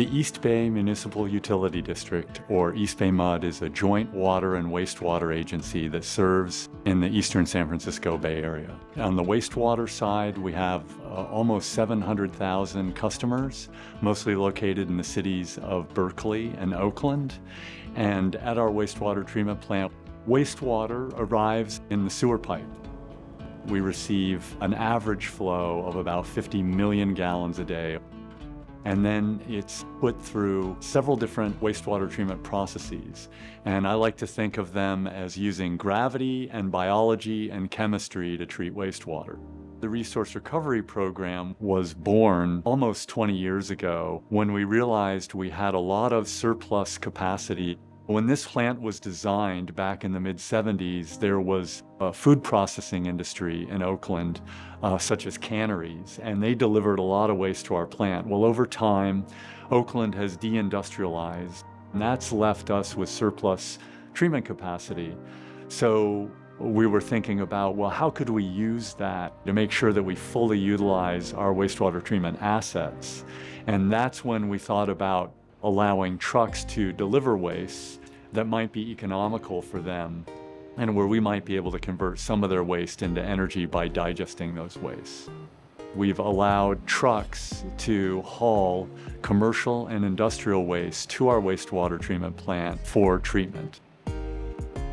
The East Bay Municipal Utility District, or EBMUD, is a joint water and wastewater agency that serves in the eastern San Francisco Bay Area. On the wastewater side, we have almost 700,000 customers, mostly located in the cities of Berkeley and Oakland. And at our wastewater treatment plant, wastewater arrives in the sewer pipe. We receive an average flow of about 50 million gallons a day. And then it's put through several different wastewater treatment processes. And I like to think of them as using gravity and biology and chemistry to treat wastewater. The Resource Recovery Program was born almost 20 years ago when we realized we had a lot of surplus capacity. When this plant was designed back in the mid-70s, there was a food processing industry in Oakland, such as canneries, and they delivered a lot of waste to our plant. Well, over time, Oakland has deindustrialized, and that's left us with surplus treatment capacity. So we were thinking about, well, how could we use that to make sure that we fully utilize our wastewater treatment assets? And that's when we thought about allowing trucks to deliver waste that might be economical for them, and where we might be able to convert some of their waste into energy by digesting those wastes. We've allowed trucks to haul commercial and industrial waste to our wastewater treatment plant for treatment.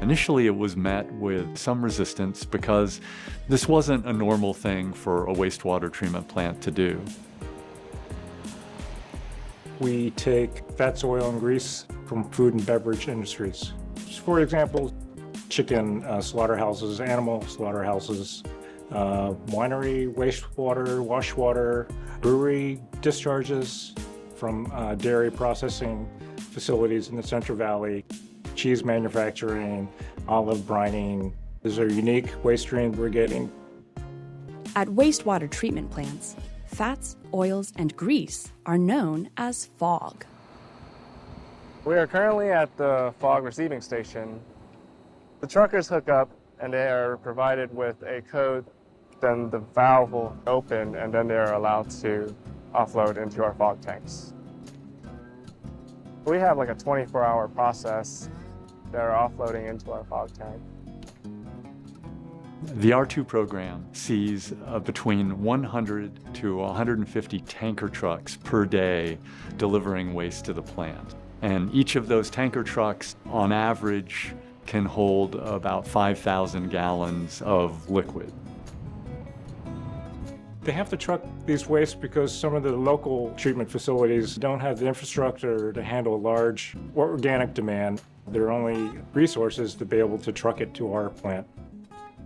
Initially, it was met with some resistance because this wasn't a normal thing for a wastewater treatment plant to do. We take fats, oil, and grease from food and beverage industries. For example, chicken slaughterhouses, animal slaughterhouses, winery wastewater, wash water, brewery discharges from dairy processing facilities in the Central Valley, cheese manufacturing, olive brining. These are unique waste streams we're getting. At wastewater treatment plants, fats, oils, and grease are known as fog. We are currently at the fog receiving station. The truckers hook up and they are provided with a code. Then the valve will open and then they are allowed to offload into our fog tanks. We have like a 24-hour process that are offloading into our fog tank. The R2 program sees between 100 to 150 tanker trucks per day delivering waste to the plant. And each of those tanker trucks, on average, can hold about 5,000 gallons of liquid. They have to truck these wastes because some of the local treatment facilities don't have the infrastructure to handle large organic demand. Their only resource is to be able to truck it to our plant.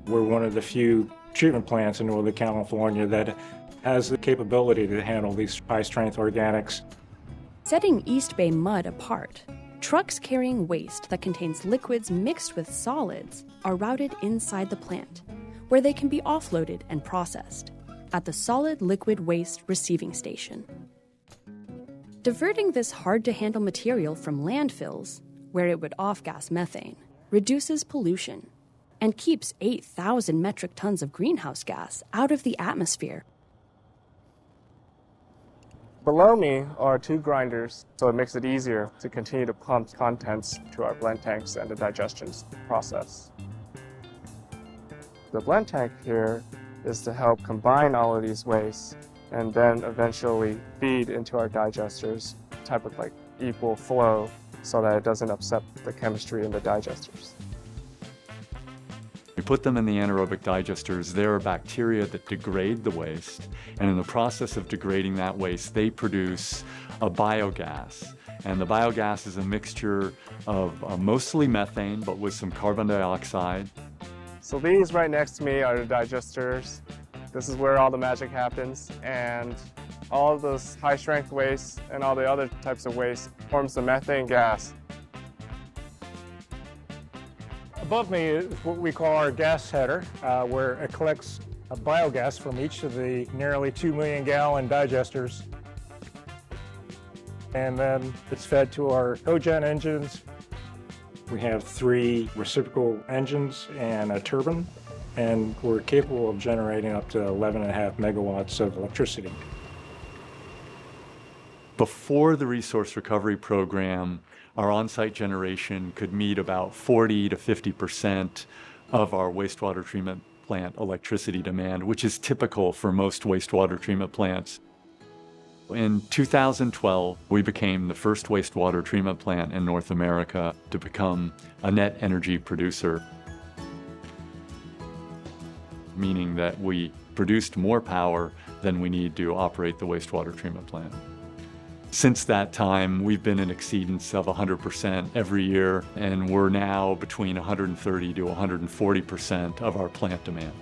We're one of the few treatment plants in Northern California that has the capability to handle these high-strength organics. Setting East Bay Mud apart, trucks carrying waste that contains liquids mixed with solids are routed inside the plant, where they can be offloaded and processed at the Solid Liquid Waste Receiving Station. Diverting this hard-to-handle material from landfills, where it would off-gas methane, reduces pollution and keeps 8,000 metric tons of greenhouse gas out of the atmosphere. Below me are two grinders, so it makes it easier to continue to pump contents to our blend tanks and the digestion process. The blend tank here is to help combine all of these wastes and then eventually feed into our digesters, type of like equal flow so that it doesn't upset the chemistry in the digesters. We put them in the anaerobic digesters. There are bacteria that degrade the waste, and in the process of degrading that waste, they produce a biogas. And the biogas is a mixture of mostly methane, but with some carbon dioxide. So these right next to me are the digesters. This is where all the magic happens, and all of those high-strength waste and all the other types of waste forms the methane gas. Above me is what we call our gas header, where it collects biogas from each of the nearly 2 million gallon digesters. And then it's fed to our cogen engines. We have 3 reciprocal engines and a turbine, and we're capable of generating up to 11.5 megawatts of electricity. Before the resource recovery program, our on-site generation could meet about 40 to 50% of our wastewater treatment plant electricity demand, which is typical for most wastewater treatment plants. In 2012, we became the first wastewater treatment plant in North America to become a net energy producer, meaning that we produced more power than we need to operate the wastewater treatment plant. Since that time, we've been in exceedance of 100% every year, and we're now between 130 to 140% of our plant demand.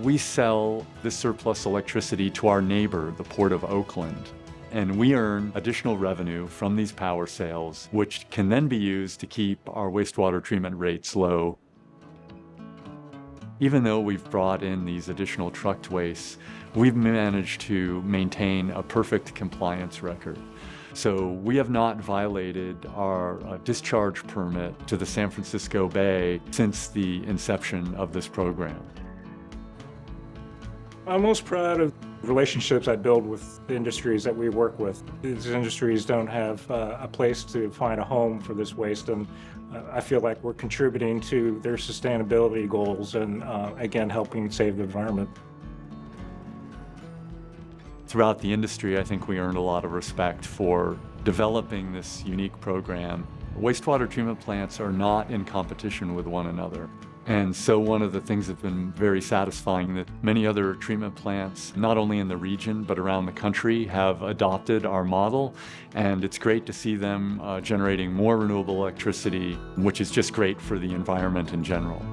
We sell this surplus electricity to our neighbor, the Port of Oakland, and we earn additional revenue from these power sales, which can then be used to keep our wastewater treatment rates low. Even though we've brought in these additional trucked wastes, we've managed to maintain a perfect compliance record. So we have not violated our discharge permit to the San Francisco Bay since the inception of this program. I'm most proud of relationships I build with the industries that we work with. These industries don't have a place to find a home for this waste, and I feel like we're contributing to their sustainability goals and, again, helping save the environment. Throughout the industry, I think we earned a lot of respect for developing this unique program. Wastewater treatment plants are not in competition with one another. And so one of the things that's been very satisfying that many other treatment plants, not only in the region, but around the country, have adopted our model. And it's great to see them generating more renewable electricity, which is just great for the environment in general.